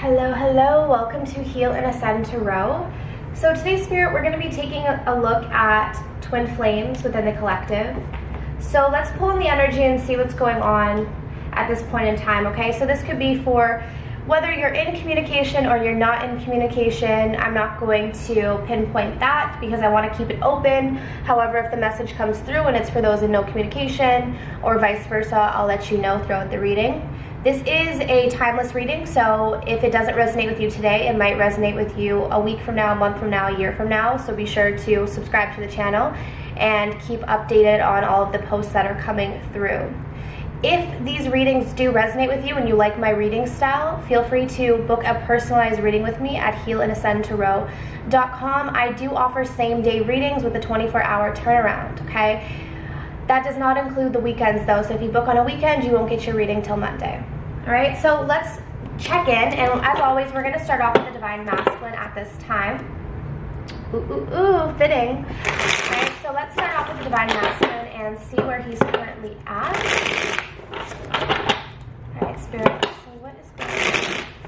Hello, hello. Welcome to Heal and Ascend to Row. So today's Spirit, we're going to be taking a look at twin flames within the collective. So let's pull in the energy and see what's going on at this point in time, okay? So this could be for whether you're in communication or you're not in communication. I'm not going to pinpoint that because I want to keep it open. However, if the message comes through and it's for those in no communication or vice versa, I'll let you know throughout the reading. This is a timeless reading, so if it doesn't resonate with you today, it might resonate with you a week from now, a month from now, a year from now. So be sure to subscribe to the channel and keep updated on all of the posts that are coming through. If these readings do resonate with you and you like my reading style, feel free to book a personalized reading with me at healandascendtorow.com. I do offer same-day readings with a 24-hour turnaround, okay? That does not include the weekends though, so if you book on a weekend, you won't get your reading till Monday. All right, so let's check in, and as always, we're gonna start off with the Divine Masculine at this time. Ooh, fitting. All right, so let's start off with the Divine Masculine and see where he's currently at. All right, Spirit, so what is going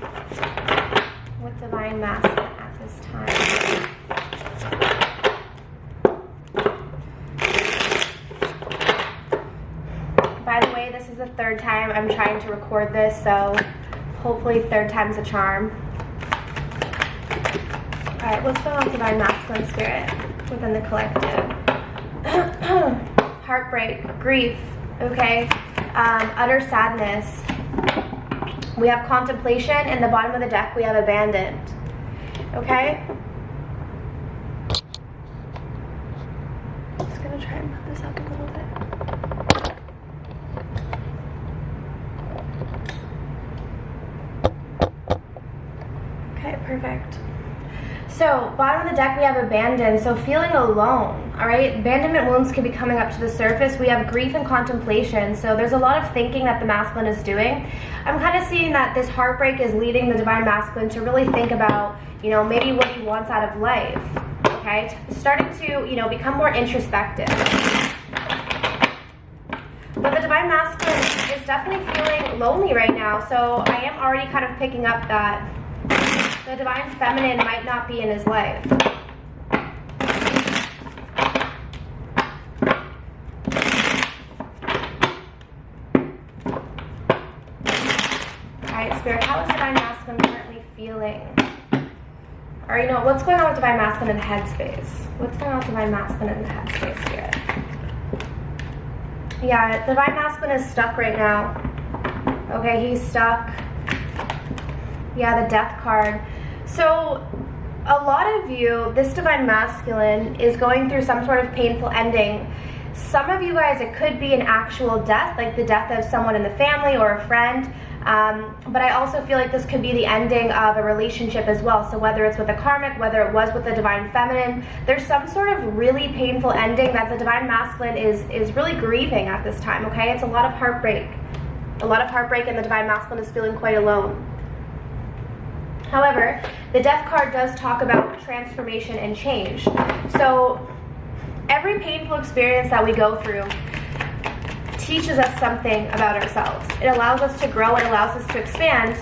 on with Divine Masculine at this time? By the way, this is the third time I'm trying to record this, so hopefully third time's a charm. Alright, what's going on with Divine Masculine, Spirit within the collective? Heartbreak, grief, okay? Utter sadness. We have contemplation, and the bottom of the deck we have abandoned. Okay? Just gonna try and put this up a little bit. Okay, perfect. So, bottom of the deck we have abandoned, so feeling alone, all right? Abandonment wounds could be coming up to the surface. We have grief and contemplation, so there's a lot of thinking that the masculine is doing. I'm kind of seeing that this heartbreak is leading the Divine Masculine to really think about, you know, maybe what he wants out of life, okay? Starting to, you know, become more introspective. But the Divine Masculine is definitely feeling lonely right now, so I am already kind of picking up that the Divine Feminine might not be in his life. Alright, Spirit, how is Divine Masculine currently feeling? Or, you know, what's going on with Divine Masculine in the headspace? What's going on with Divine Masculine in the headspace, Spirit? Yeah, Divine Masculine is stuck right now. Okay, he's stuck. Yeah, the Death card. So a lot of you, this Divine Masculine is going through some sort of painful ending. Some of you guys, it could be an actual death, like the death of someone in the family or a friend. But I also feel like this could be the ending of a relationship as well. So whether it's with a karmic, whether it was with the Divine Feminine, there's some sort of really painful ending that the Divine Masculine is really grieving at this time, okay? It's a lot of heartbreak. A lot of heartbreak, and the Divine Masculine is feeling quite alone. However, the Death card does talk about transformation and change. So every painful experience that we go through teaches us something about ourselves. It allows us to grow, it allows us to expand.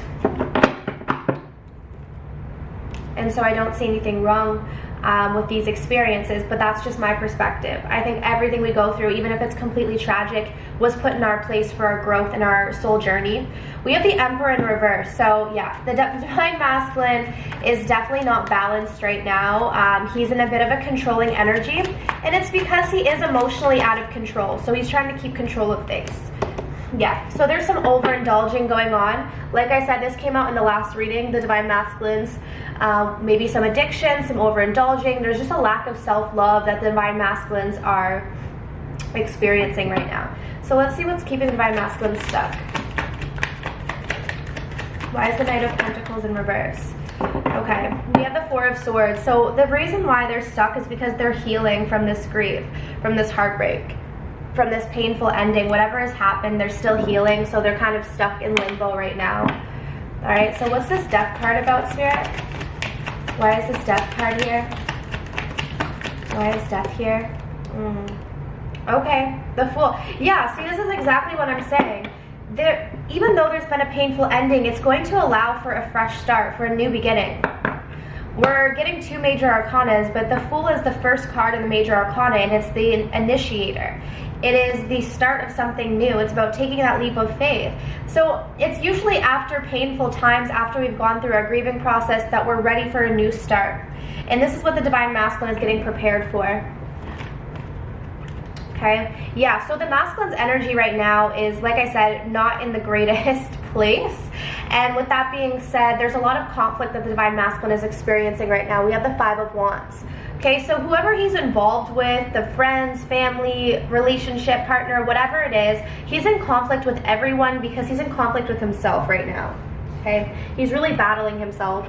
And so I don't see anything wrong with these experiences, but that's just my perspective. I think everything we go through, even if it's completely tragic, was put in our place for our growth and our soul journey. We have the Emperor in reverse, so yeah, the Divine Masculine is definitely not balanced right now. He's in a bit of a controlling energy, and it's because he is emotionally out of control, so he's trying to keep control of things. Yeah, so there's some overindulging going on. Like I said, this came out in the last reading, the Divine Masculines. Maybe some addiction, some overindulging. There's just a lack of self-love that the Divine Masculines are experiencing right now. So let's see what's keeping the Divine Masculine stuck. Why is the Knight of Pentacles in reverse? Okay, we have the Four of Swords. So the reason why they're stuck is because they're healing from this grief, from this heartbreak, from this painful ending. Whatever has happened, they're still healing, so they're kind of stuck in limbo right now. All right, so what's this Death card about, Spirit? Why is this Death card here? Why is Death here? Okay, the Fool. Yeah, see, this is exactly what I'm saying. even though there's been a painful ending, it's going to allow for a fresh start, for a new beginning. We're getting 2 major arcanas, but the Fool is the first card in the major arcana, and it's the initiator. It is the start of something new. It's about taking that leap of faith. So it's usually after painful times, after we've gone through our grieving process, that we're ready for a new start. And this is what the Divine Masculine is getting prepared for. Okay, yeah, so the masculine's energy right now is, like I said, not in the greatest place. And with that being said, there's a lot of conflict that the Divine Masculine is experiencing right now. We have the 5 of Wands. Okay, so whoever he's involved with, the friends, family, relationship, partner, whatever it is, he's in conflict with everyone because he's in conflict with himself right now. Okay, he's really battling himself.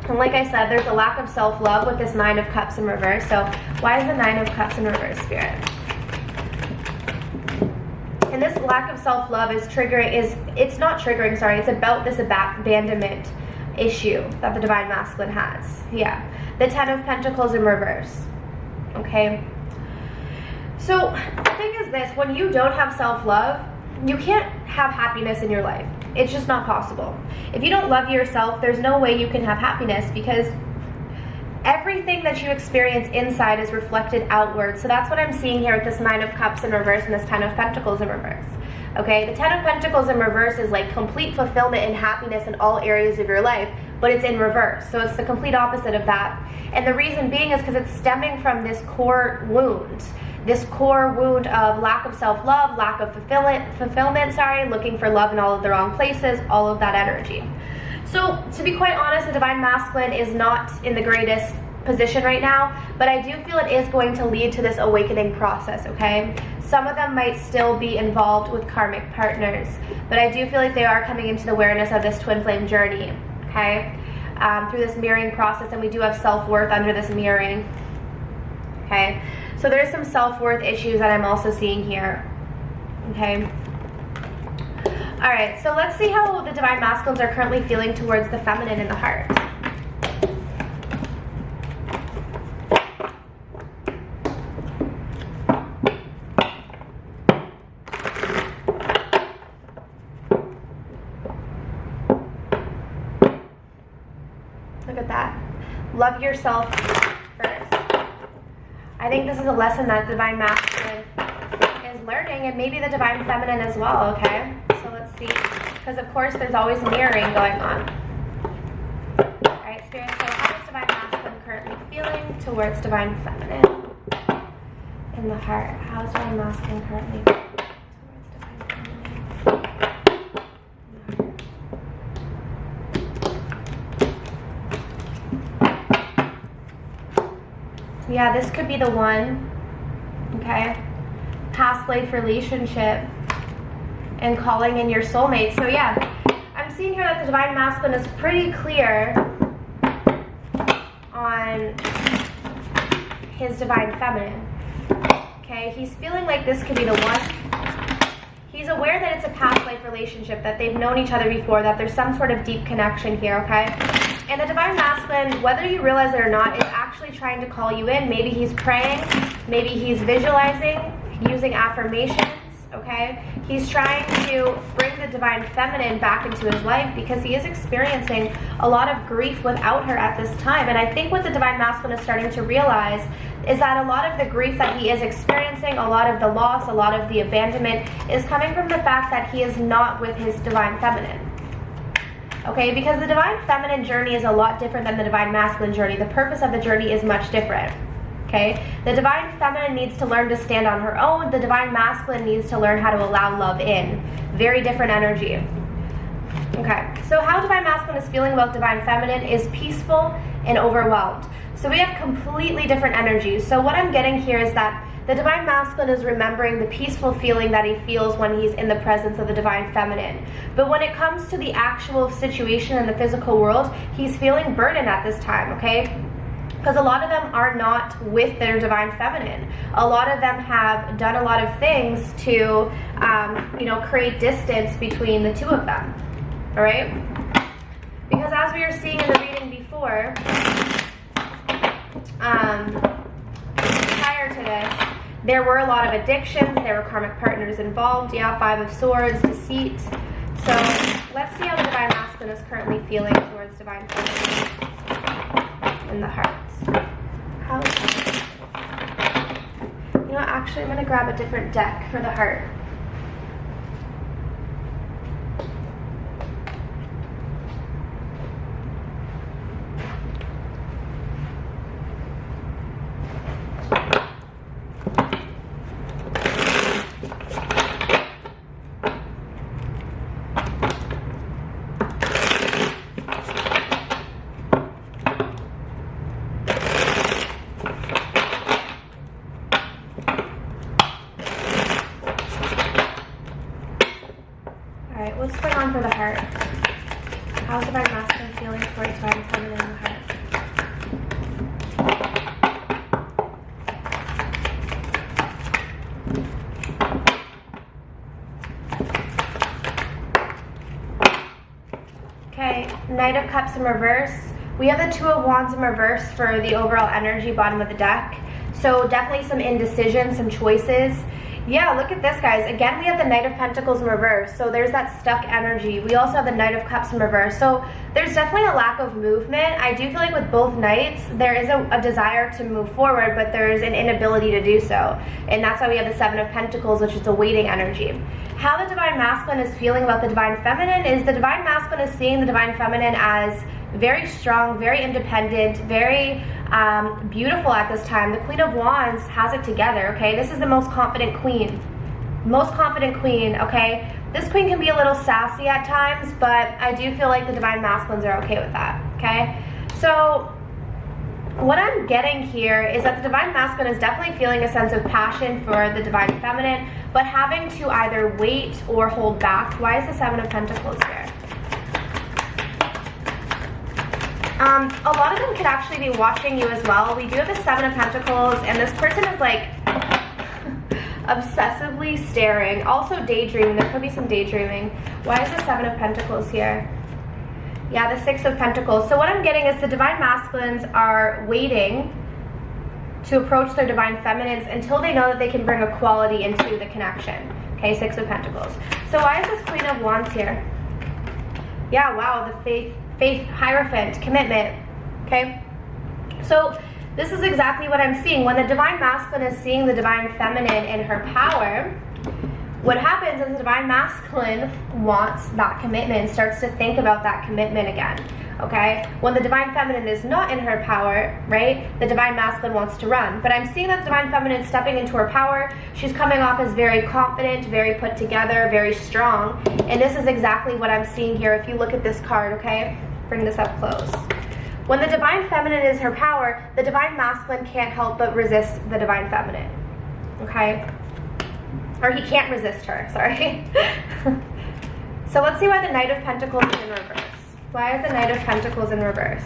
And like I said, there's a lack of self-love with this 9 of Cups in reverse. So why is the 9 of Cups in reverse, Spirit? And this lack of self-love is it's not triggering, sorry, it's about this abandonment issue that the Divine Masculine has. Yeah, the 10 of Pentacles in reverse. Okay, so the thing is this, when you don't have self-love, you can't have happiness in your life. It's just not possible. If you don't love yourself, there's no way you can have happiness, because everything that you experience inside is reflected outward. So that's what I'm seeing here with this 9 of Cups in reverse and this 10 of Pentacles in reverse. Okay, the 10 of Pentacles in reverse is like complete fulfillment and happiness in all areas of your life, but it's in reverse. So it's the complete opposite of that. And the reason being is because it's stemming from this core wound. This core wound of lack of self-love, lack of fulfillment, looking for love in all of the wrong places, all of that energy. So to be quite honest, the Divine Masculine is not in the greatest position right now, but I do feel it is going to lead to this awakening process, okay? Some of them might still be involved with karmic partners, but I do feel like they are coming into the awareness of this twin flame journey, okay? Through this mirroring process, and we do have self-worth under this mirroring, okay? So there's some self-worth issues that I'm also seeing here, okay? All right, so let's see how the Divine Masculines are currently feeling towards the feminine in the heart. Look at that. Love yourself first. I think this is a lesson that Divine Masculine is learning, and maybe the Divine Feminine as well, okay? So let's see, because of course there's always mirroring going on. All right, Spirit, so how is Divine Masculine currently feeling towards Divine Feminine in the heart? How is Divine Masculine currently feeling towards Divine Feminine? Yeah, this could be the one, okay? Past life relationship and calling in your soulmate. So yeah, I'm seeing here that the Divine Masculine is pretty clear on his Divine Feminine, okay? He's feeling like this could be the one. He's aware that it's a past life relationship, that they've known each other before, that there's some sort of deep connection here, okay? And the Divine Masculine, whether you realize it or not, is actually trying to call you in. Maybe he's praying, maybe he's visualizing, using affirmations, okay? He's trying to bring the Divine Feminine back into his life because he is experiencing a lot of grief without her at this time. And I think what the Divine Masculine is starting to realize is that a lot of the grief that he is experiencing, a lot of the loss, a lot of the abandonment is coming from the fact that he is not with his Divine Feminine. Okay, because the Divine Feminine journey is a lot different than the Divine Masculine journey. The purpose of the journey is much different. Okay, the Divine Feminine needs to learn to stand on her own. The Divine Masculine needs to learn how to allow love in. Very different energy. Okay, so how Divine Masculine is feeling about Divine Feminine is peaceful and overwhelmed. So we have completely different energies. So what I'm getting here is that the Divine Masculine is remembering the peaceful feeling that he feels when he's in the presence of the Divine Feminine. But when it comes to the actual situation in the physical world, he's feeling burdened at this time, okay? Because a lot of them are not with their Divine Feminine. A lot of them have done a lot of things to, you know, create distance between the two of them, all right? Because as we were seeing in the reading before, prior to this, There were a lot of addictions, there were karmic partners involved. Yeah, 5 of Swords, deceit. So let's see how the Divine Masculine is currently feeling towards Divine Feminine in the heart. How is it? You know what, actually I'm going to grab a different deck for the heart. What's going on for the heart? How's Divine Masculine feeling towards Divine Feminine in the heart? Okay, Knight of Cups in reverse. We have the 2 of Wands in reverse for the overall energy, bottom of the deck. So definitely some indecision, some choices. Yeah, look at this, guys. Again, we have the Knight of Pentacles in reverse, so there's that stuck energy. We also have the Knight of Cups in reverse, so there's definitely a lack of movement. I do feel like with both Knights, there is a desire to move forward, but there's an inability to do so. And that's why we have the 7 of Pentacles, which is a waiting energy. How the Divine Masculine is feeling about the Divine Feminine is the Divine Masculine is seeing the Divine Feminine as very strong, very independent, very beautiful at this time. The Queen of Wands has it together, okay? This is the most confident queen. Most confident queen, okay? This queen can be a little sassy at times, but I do feel like the Divine Masculines are okay with that, okay? So what I'm getting here is that the Divine Masculine is definitely feeling a sense of passion for the Divine Feminine, but having to either wait or hold back. Why is the 7 of Pentacles here? A lot of them could actually be watching you as well. We do have the 7 of Pentacles, and this person is like obsessively staring. Also daydreaming. There could be some daydreaming. Why is the 7 of Pentacles here? Yeah, the 6 of Pentacles. So what I'm getting is the Divine Masculines are waiting to approach their Divine Feminines until they know that they can bring equality into the connection. Okay, 6 of Pentacles. So why is this Queen of Wands here? Yeah, wow, the faith, Hierophant, commitment. Okay, so this is exactly what I'm seeing. When the Divine Masculine is seeing the Divine Feminine in her power, what happens is the Divine Masculine wants that commitment, starts to think about that commitment again, okay? When the Divine Feminine is not in her power, right, the Divine Masculine wants to run. But I'm seeing that the Divine Feminine is stepping into her power. She's coming off as very confident, very put together, very strong. And this is exactly what I'm seeing here if you look at this card, okay? Bring this up close. When the Divine Feminine is her power, the Divine Masculine can't help but resist the Divine Feminine, okay? Or he can't resist her, sorry. So let's see why the Knight of Pentacles is in reverse. Why is the Knight of Pentacles in reverse?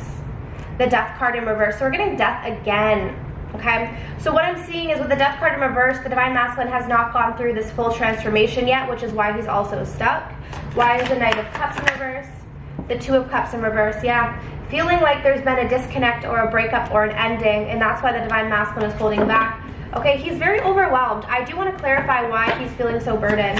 The Death card in reverse. So we're getting Death again, okay? So what I'm seeing is with the Death card in reverse, the Divine Masculine has not gone through this full transformation yet, which is why he's also stuck. Why is the Knight of Cups in reverse? The 2 of Cups in reverse, yeah. Feeling like there's been a disconnect or a breakup or an ending, and that's why the Divine Masculine is holding back. Okay, he's very overwhelmed. I do want to clarify why he's feeling so burdened.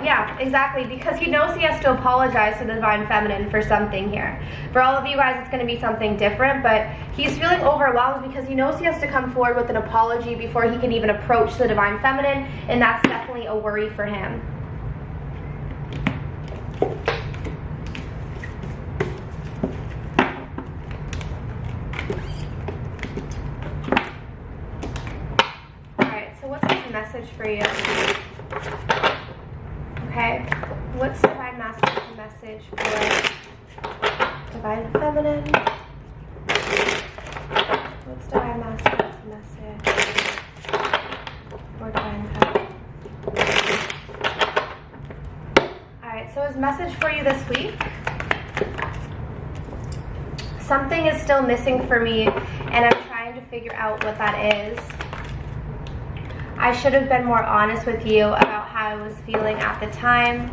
Yeah, exactly, because he knows he has to apologize to the Divine Feminine for something here. For all of you guys, it's going to be something different, but he's feeling overwhelmed because he knows he has to come forward with an apology before he can even approach the Divine Feminine, and that's definitely a worry for him. Message for you. Okay, what's Divine Masculine's message for Divine Feminine? What's Divine Masculine's message for Divine Feminine? Alright, so his message for you this week. Something is still missing for me, and I'm trying to figure out what that is. I should have been more honest with you about how I was feeling at the time,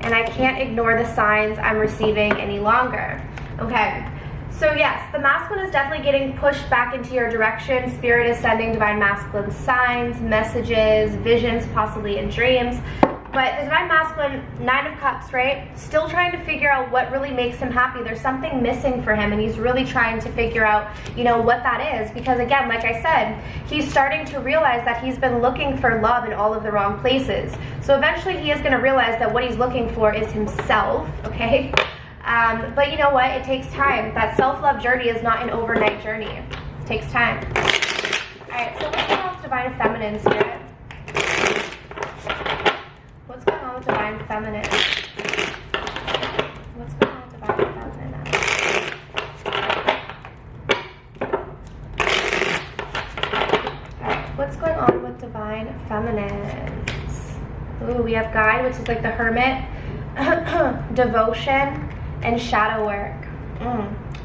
and I can't ignore the signs I'm receiving any longer. Okay, So yes, the masculine is definitely getting pushed back into your direction. Spirit is sending divine masculine signs, messages, visions, possibly in dreams. But the divine masculine, 9 of Cups, right? Still trying to figure out what really makes him happy. There's something missing for him, and he's really trying to figure out, you know, what that is. Because again, like I said, he's starting to realize that he's been looking for love in all of the wrong places. So eventually he is going to realize that what he's looking for is himself, okay? But you know what? It takes time. That self-love journey is not an overnight journey. It takes time. All right, so what's going on with divine feminine, Spirit? What's going on with divine feminine? What's going on with divine feminine? Alright, what's going on with divine feminines? Ooh, we have guide, which is like the hermit, devotion, and shadow work.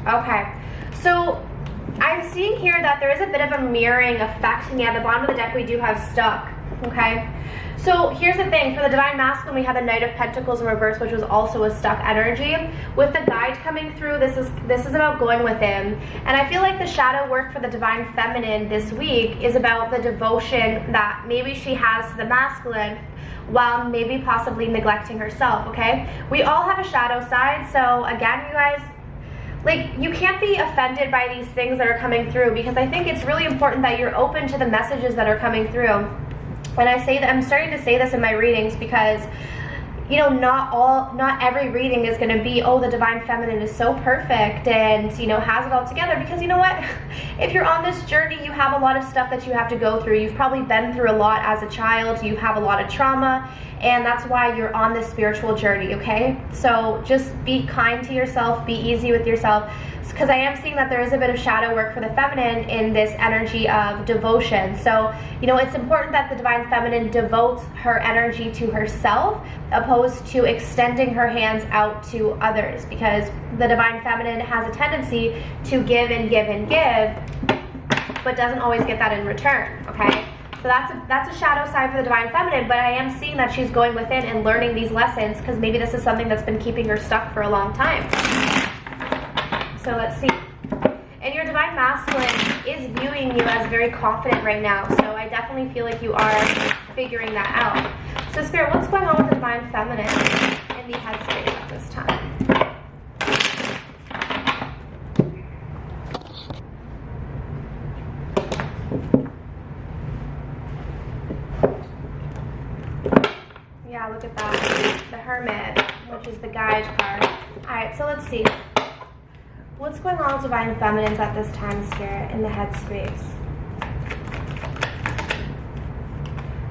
Okay, so I'm seeing here that there is a bit of a mirroring effect, and yeah, at the bottom of the deck we do have stuck. Okay, so here's the thing. For the divine masculine, we have the Knight of Pentacles in reverse, which was also a stuck energy. With the guide coming through, this is about going within. And I feel like the shadow work for the divine feminine this week is about the devotion that maybe she has to the masculine, while maybe possibly neglecting herself. Okay, we all have a shadow side. So again, you guys, like, you can't be offended by these things that are coming through, because I think it's really important that you're open to the messages that are coming through. And I say that, I'm starting to say this in my readings, because, you know, not every reading is going to be, oh, the divine feminine is so perfect and, you know, has it all together. Because you know what, if you're on this journey, you have a lot of stuff that you have to go through. You've probably been through a lot as a child. You have a lot of trauma, and that's why you're on this spiritual journey. Okay, so just be kind to yourself, be easy with yourself, because I am seeing that there is a bit of shadow work for the feminine in this energy of devotion. So, you know, it's important that the divine feminine devotes her energy to herself, opposed to extending her hands out to others, because the divine feminine has a tendency to give and give and give, but doesn't always get that in return. Okay, so that's a shadow side for the divine feminine. But I am seeing that she's going within and learning these lessons, because maybe this is something that's been keeping her stuck for a long time. So let's see. And your divine masculine is viewing you as very confident right now. So I definitely feel like you are figuring that out. So Spirit, what's going on with the divine feminine in the headspace at this time? Yeah, look at that. The Hermit, which is the guide card. Alright, so let's see. What's going on with divine feminines at this time, Spirit, in the headspace?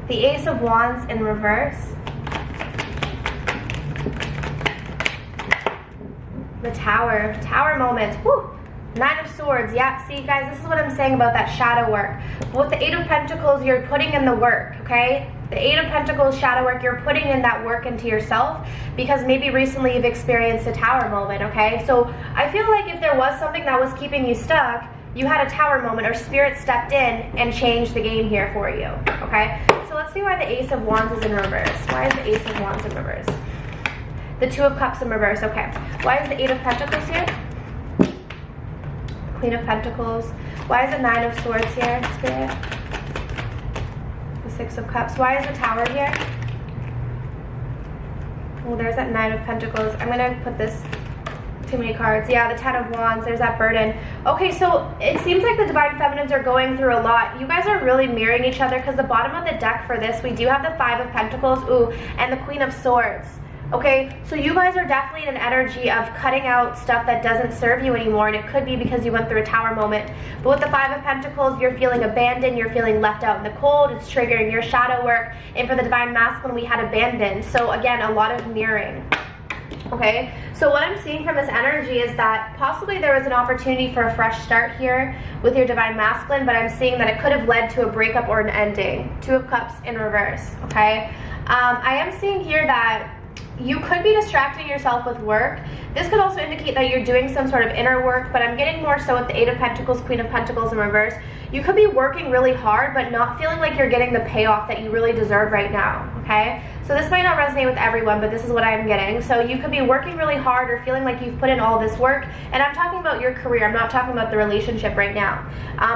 The Ace of Wands in reverse. The Tower. Tower moments. Woo! 9 of Swords. Yeah, see, guys, this is what I'm saying about that shadow work. With the 8 of Pentacles, you're putting in the work, okay? The 8 of Pentacles shadow work, you're putting in that work into yourself, because maybe recently you've experienced a tower moment, okay? So I feel like if there was something that was keeping you stuck, you had a tower moment, or Spirit stepped in and changed the game here for you, okay? So let's see why the Ace of Wands is in reverse. Why is the Ace of Wands in reverse? The 2 of Cups in reverse, okay. Why is the 8 of Pentacles here? Queen of Pentacles. Why is the 9 of Swords here, Spirit? The 6 of Cups. Why is the Tower here? Well, there's that 9 of Pentacles. I'm gonna put this, too many cards. Yeah, the 10 of Wands. There's that burden. Okay, so it seems like the divine feminines are going through a lot. You guys are really mirroring each other, because the bottom of the deck for this, we do have the 5 of Pentacles, ooh, and the Queen of Swords. Okay, so you guys are definitely in an energy of cutting out stuff that doesn't serve you anymore, and it could be because you went through a tower moment. But with the 5 of Pentacles, you're feeling abandoned, you're feeling left out in the cold, it's triggering your shadow work. And for the divine masculine, we had abandoned. So again, a lot of mirroring. Okay, so what I'm seeing from this energy is that possibly there was an opportunity for a fresh start here with your divine masculine, but I'm seeing that it could have led to a breakup or an ending. 2 of Cups in reverse, okay? I am seeing here that you could be distracting yourself with work. This could also indicate that you're doing some sort of inner work, but I'm getting more so with the 8 of Pentacles, Queen of Pentacles in reverse. You could be working really hard, but not feeling like you're getting the payoff that you really deserve right now, okay? So this might not resonate with everyone, but this is what I'm getting. So you could be working really hard or feeling like you've put in all this work, and I'm talking about your career. I'm not talking about the relationship right now.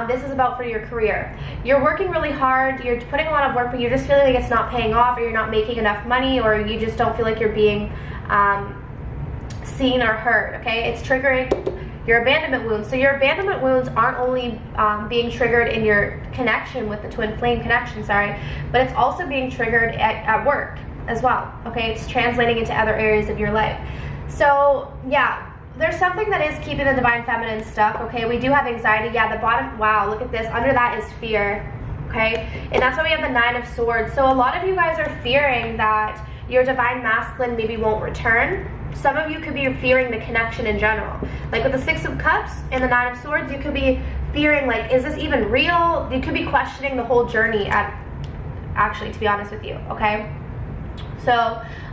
This is about for your career. You're working really hard, you're putting a lot of work, but you're just feeling like it's not paying off, or you're not making enough money, or you just don't feel like you're being seen or heard, okay? It's triggering your abandonment wounds. So your abandonment wounds aren't only being triggered in your connection with the twin flame connection, but it's also being triggered at work as well, okay? It's translating into other areas of your life. So yeah, there's something that is keeping the divine feminine stuck, okay? We do have anxiety. Yeah, the bottom, wow, look at this. Under that is fear, okay? And that's why we have the 9 of Swords. So a lot of you guys are fearing that your divine masculine maybe won't return. Some of you could be fearing the connection in general. Like with the 6 of Cups and the 9 of Swords, you could be fearing like, is this even real? You could be questioning the whole journey actually, to be honest with you, okay? So,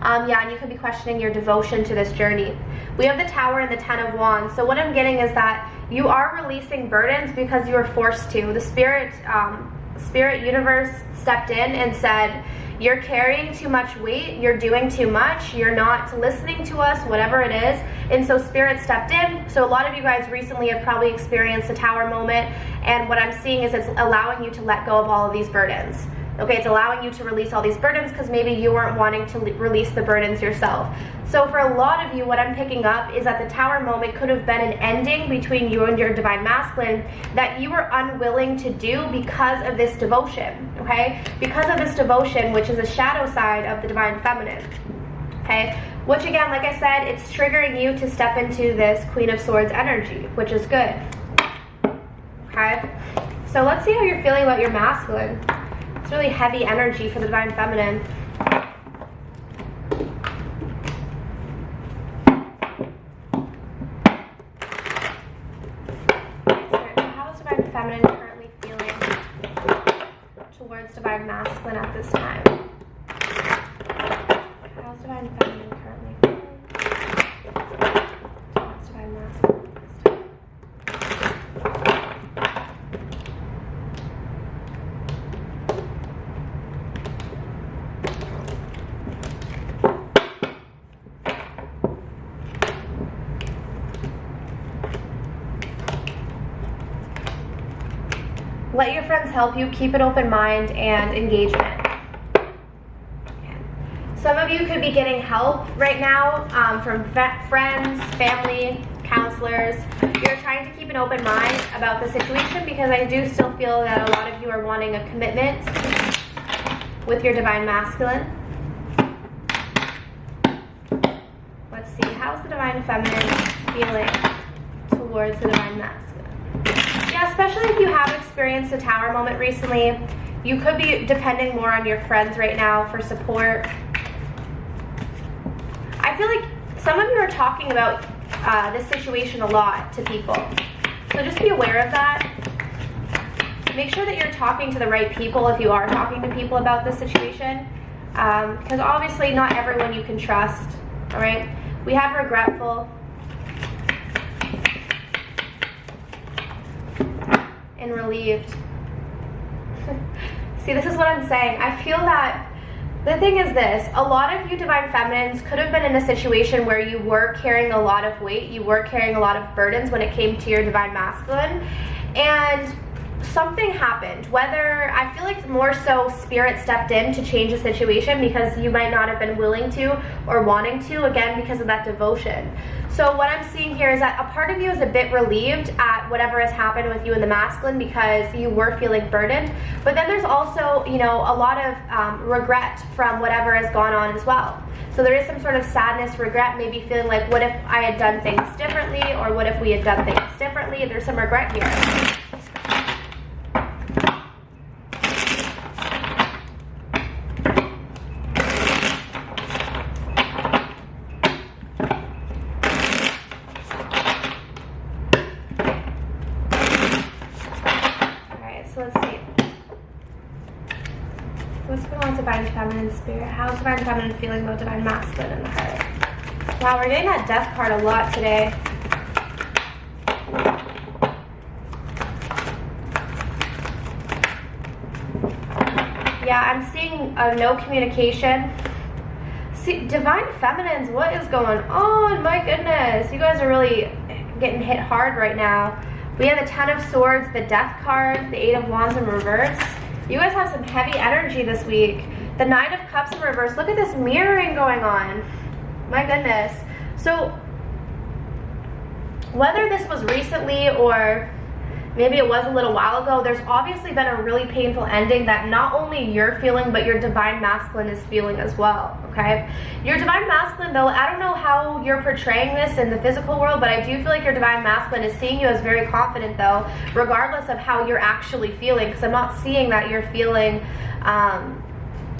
yeah, and you could be questioning your devotion to this journey. We have the Tower and the 10 of Wands. So what I'm getting is that you are releasing burdens because you were forced to. The spirit universe stepped in and said, you're carrying too much weight, you're doing too much, you're not listening to us, whatever it is. And so spirit stepped in. So a lot of you guys recently have probably experienced a tower moment, and what I'm seeing is it's allowing you to let go of all of these burdens. Okay, it's allowing you to release all these burdens because maybe you weren't wanting to release the burdens yourself. So for a lot of you, what I'm picking up is that the tower moment could have been an ending between you and your divine masculine that you were unwilling to do because of this devotion, okay? Because of this devotion, which is a shadow side of the divine feminine, okay? Which again, like I said, it's triggering you to step into this Queen of Swords energy, which is good, okay? So let's see how you're feeling about your masculine. It's really heavy energy for the divine feminine. How is divine feminine currently feeling towards divine masculine at this time? How's divine feminine currently feeling towards divine masculine at this time? Let your friends help you. Keep an open mind and engagement. Some of you could be getting help right now from friends, family, counselors. You're trying to keep an open mind about the situation because I do still feel that a lot of you are wanting a commitment with your divine masculine. Let's see. How's the divine feminine feeling towards the divine masculine? Yeah, especially if you have experienced a tower moment recently, you could be depending more on your friends right now for support. I feel like some of you are talking about this situation a lot to people. So just be aware of that. Make sure that you're talking to the right people if you are talking to people about this situation. Because obviously not everyone you can trust, all right? We have regretful and relieved. See, this is what I'm saying. I feel that the thing is this, a lot of you divine feminines could have been in a situation where you were carrying a lot of weight, you were carrying a lot of burdens when it came to your divine masculine, and something happened. Whether, I feel like more so spirit stepped in to change the situation because you might not have been willing to or wanting to, again, because of that devotion. So what I'm seeing here is that a part of you is a bit relieved at whatever has happened with you in the masculine because you were feeling burdened. But then there's also, you know, a lot of regret from whatever has gone on as well. So there is some sort of sadness, regret, maybe feeling like, what if I had done things differently, or what if we had done things differently? There's some regret here. Divine feminine spirit. How's divine feminine feeling about divine masculine in the heart? Wow, we're getting that death card a lot today. Yeah, I'm seeing no communication. See, divine feminines, what is going on? My goodness, you guys are really getting hit hard right now. We have the 10 of Swords, the Death card, the 8 of Wands in reverse. You guys have some heavy energy this week. The 9 of Cups in reverse. Look at this mirroring going on. My goodness. So whether this was recently or maybe it was a little while ago, there's obviously been a really painful ending that not only you're feeling, but your divine masculine is feeling as well, okay? Your divine masculine, though, I don't know how you're portraying this in the physical world, but I do feel like your divine masculine is seeing you as very confident, though, regardless of how you're actually feeling, because I'm not seeing that you're feeling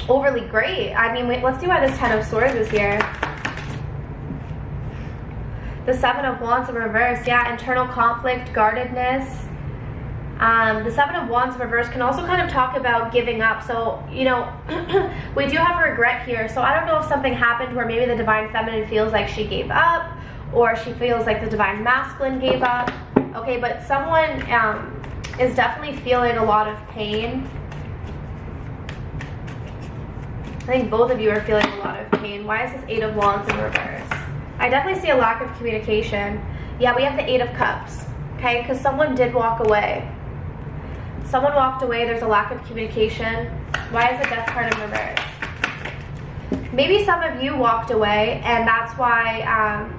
overly great. I mean, wait, let's see why this 10 of Swords is here. The 7 of Wands in reverse. Yeah, internal conflict, guardedness. The 7 of Wands in reverse can also kind of talk about giving up. So, you know, we do have regret here. So I don't know if something happened where maybe the divine feminine feels like she gave up, or she feels like the divine masculine gave up. Okay, but someone is definitely feeling a lot of pain. I think both of you are feeling a lot of pain. Why is this 8 of Wands in reverse? I definitely see a lack of communication. Yeah, we have the 8 of Cups, okay? Because someone did walk away. Someone walked away. There's a lack of communication. Why is the Death card in reverse? Maybe some of you walked away, and that's why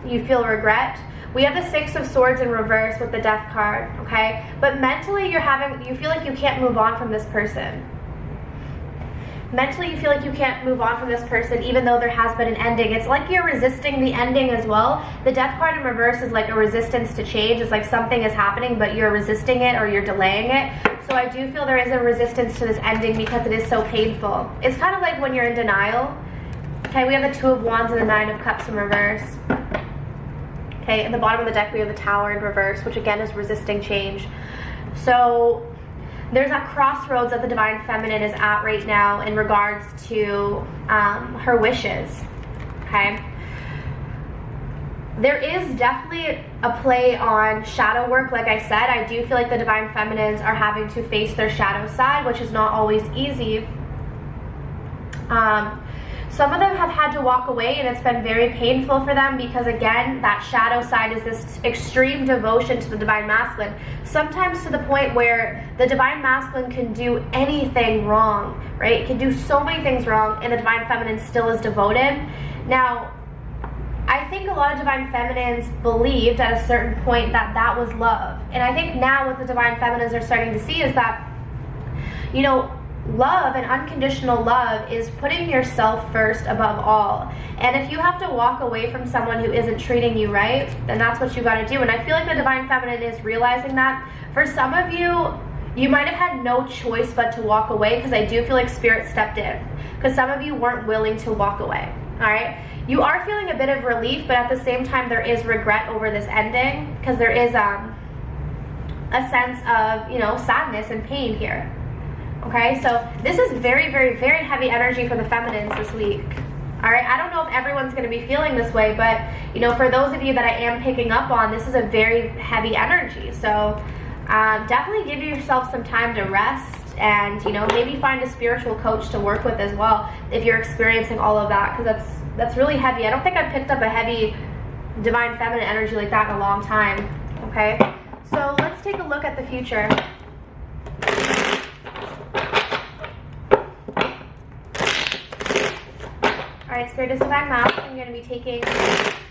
you feel regret. We have the 6 of Swords in reverse with the Death card, okay? But mentally, you feel like you can't move on from this person. Mentally, you feel like you can't move on from this person even though there has been an ending. It's like you're resisting the ending as well. The Death card in reverse is like a resistance to change. It's like something is happening, but you're resisting it or you're delaying it. So I do feel there is a resistance to this ending because it is so painful. It's kind of like when you're in denial. Okay, we have the 2 of Wands and the 9 of Cups in reverse. Okay, at the bottom of the deck, we have the Tower in reverse, which again is resisting change. So there's a crossroads that the divine feminine is at right now in regards to her wishes, okay? There is definitely a play on shadow work. Like I said, I do feel like the divine feminines are having to face their shadow side, which is not always easy. Some of them have had to walk away, and it's been very painful for them because, again, that shadow side is this extreme devotion to the divine masculine, sometimes to the point where the divine masculine can do anything wrong, right? It can do so many things wrong, and the divine feminine still is devoted. Now, I think a lot of divine feminines believed at a certain point that that was love. And I think now what the divine feminines are starting to see is that, you know, love and unconditional love is putting yourself first above all. And if you have to walk away from someone who isn't treating you right, then that's what you got to do. And I feel like the divine feminine is realizing that. For some of you, you might have had no choice but to walk away, because I do feel like Spirit stepped in, because some of you weren't willing to walk away. All right, you are feeling a bit of relief, but at the same time there is regret over this ending, because there is a sense of, you know, sadness and pain here. Okay, so this is very, very, very heavy energy for the feminines this week. All right, I don't know if everyone's going to be feeling this way, but, you know, for those of you that I am picking up on, this is a very heavy energy. So definitely give yourself some time to rest, and, you know, maybe find a spiritual coach to work with as well if you're experiencing all of that, because that's really heavy. I don't think I've picked up a heavy divine feminine energy like that in a long time. Okay, so let's take a look at the future. Alright, Spirit is Divine Masculine. I'm going to be taking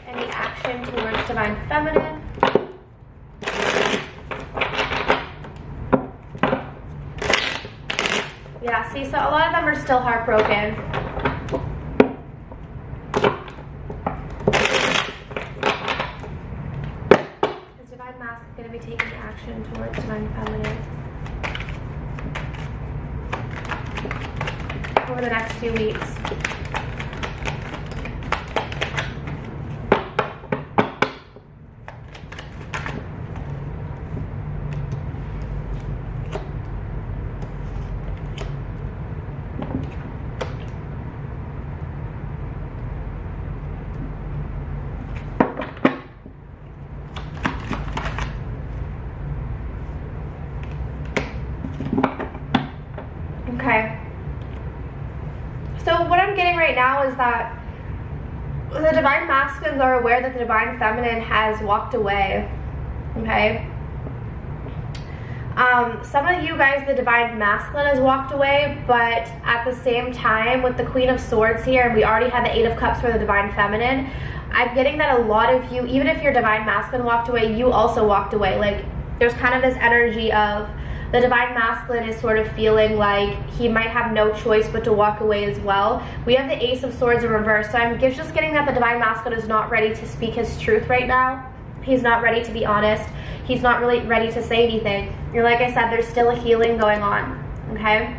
any action towards Divine Feminine. Yeah, see, so a lot of them are still heartbroken. Is Divine Masculine going to be taking action towards Divine Feminine over the next few weeks? Okay, right now is that the divine masculines are aware that the divine feminine has walked away, okay? Some of you guys, the divine masculine has walked away, but at the same time, with the Queen of Swords here, and we already had the Eight of Cups for the divine feminine, I'm getting that a lot of you, even if your divine masculine walked away, you also walked away. Like, there's kind of this energy of the divine masculine is sort of feeling like he might have no choice but to walk away as well. We have the Ace of Swords in reverse, so I'm just getting that the divine masculine is not ready to speak his truth right now. He's not ready to be honest. He's not really ready to say anything. And like I said, there's still a healing going on, okay?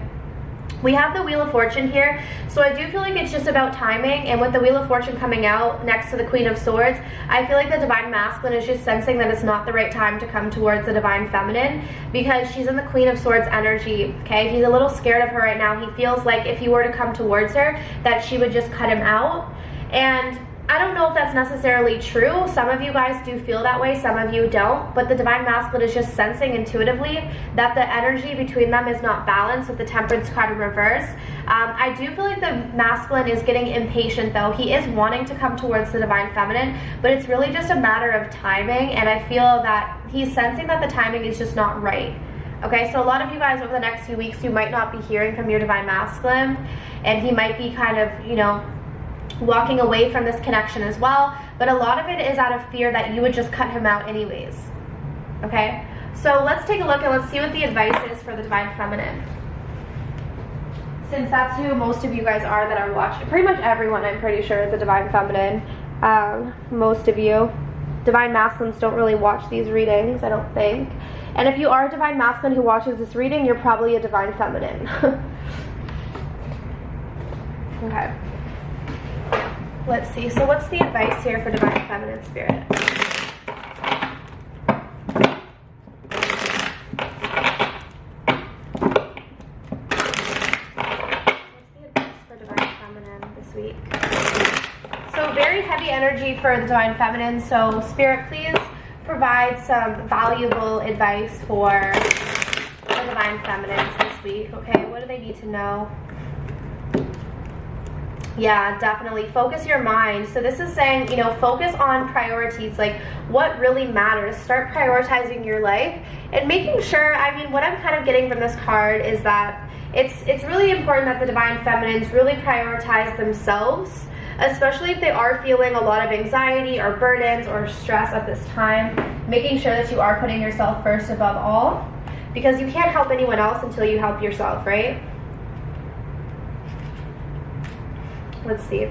We have the Wheel of Fortune here, so I do feel like it's just about timing, and with the Wheel of Fortune coming out next to the Queen of Swords, I feel like the divine masculine is just sensing that it's not the right time to come towards the divine feminine, because she's in the Queen of Swords energy, okay? He's a little scared of her right now. He feels like if he were to come towards her, that she would just cut him out, and I don't know if that's necessarily true. Some of you guys do feel that way, some of you don't, but the divine masculine is just sensing intuitively that the energy between them is not balanced with the Temperance card in reverse. I do feel like the masculine is getting impatient though. He is wanting to come towards the divine feminine, but it's really just a matter of timing, and I feel that he's sensing that the timing is just not right. Okay, so a lot of you guys over the next few weeks, you might not be hearing from your divine masculine, and he might be kind of, you know, walking away from this connection as well, but a lot of it is out of fear that you would just cut him out anyways, okay? So let's take a look and let's see what the advice is for the divine feminine, since that's who most of you guys are that are watching. Pretty much everyone, I'm pretty sure, is a divine feminine. Most of you. Divine masculines don't really watch these readings, I don't think, and if you are a divine masculine who watches this reading, you're probably a divine feminine. Okay. Let's see, so what's the advice here for divine feminine spirit? What's the advice for divine feminine this week? So very heavy energy for the divine feminine, so Spirit, please provide some valuable advice for the divine feminines this week, okay? What do they need to know? Yeah, definitely. Focus your mind. So this is saying, you know, focus on priorities, like what really matters. Start prioritizing your life and making sure, I mean, what I'm kind of getting from this card is that it's really important that the divine feminines really prioritize themselves, especially if they are feeling a lot of anxiety or burdens or stress at this time. Making sure that you are putting yourself first above all, because you can't help anyone else until you help yourself, right? Let's see.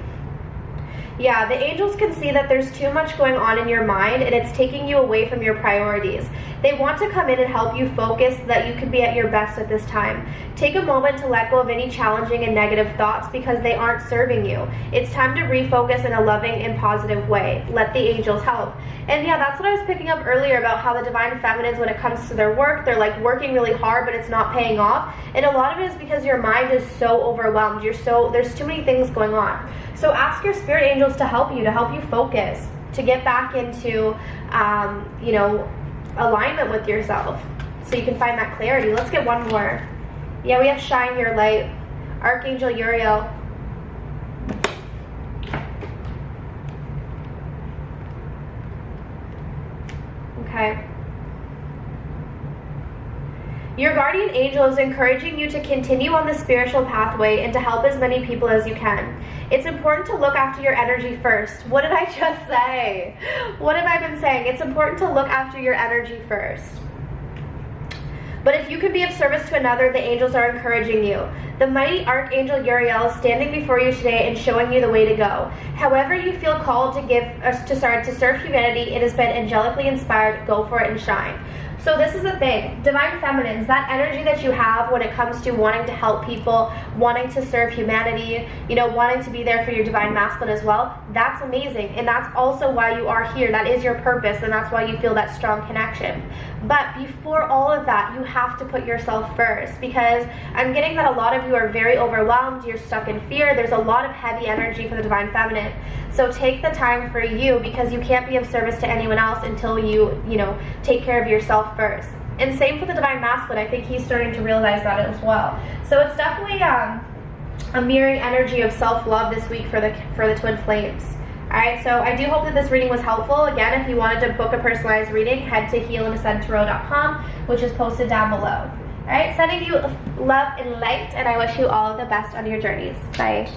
Yeah, the angels can see that there's too much going on in your mind and it's taking you away from your priorities. They want to come in and help you focus so that you can be at your best at this time. Take a moment to let go of any challenging and negative thoughts because they aren't serving you. It's time to refocus in a loving and positive way. Let the angels help. And yeah, that's what I was picking up earlier about how the divine feminines, when it comes to their work, they're like working really hard, but it's not paying off. And a lot of it is because your mind is so overwhelmed. There's too many things going on. So ask your spirit angels to help you focus, to get back into, you know, alignment with yourself so you can find that clarity. Let's get one more. Yeah, we have Shine Your Light, Archangel Uriel. Okay. Your guardian angel is encouraging you to continue on the spiritual pathway and to help as many people as you can. It's important to look after your energy first. What did I just say? What have I been saying? It's important to look after your energy first. But if you can be of service to another, the angels are encouraging you. The mighty Archangel Uriel is standing before you today and showing you the way to go. However you feel called to serve humanity, it has been angelically inspired. Go for it and shine. So this is the thing, divine feminines, that energy that you have when it comes to wanting to help people, wanting to serve humanity, you know, wanting to be there for your divine masculine as well, that's amazing. And that's also why you are here. That is your purpose, and that's why you feel that strong connection. But before all of that, you have to put yourself first, because I'm getting that a lot of you are very overwhelmed, you're stuck in fear, there's a lot of heavy energy for the divine feminine. So take the time for you, because you can't be of service to anyone else until you know, take care of yourself first. And same for the divine masculine. I think he's starting to realize that as well. So it's definitely a mirroring energy of self-love this week for the twin flames. Alright, so I do hope that this reading was helpful. Again, if you wanted to book a personalized reading, head to healandascendtorow.com, which is posted down below. Alright, sending you love and light, and I wish you all of the best on your journeys. Bye.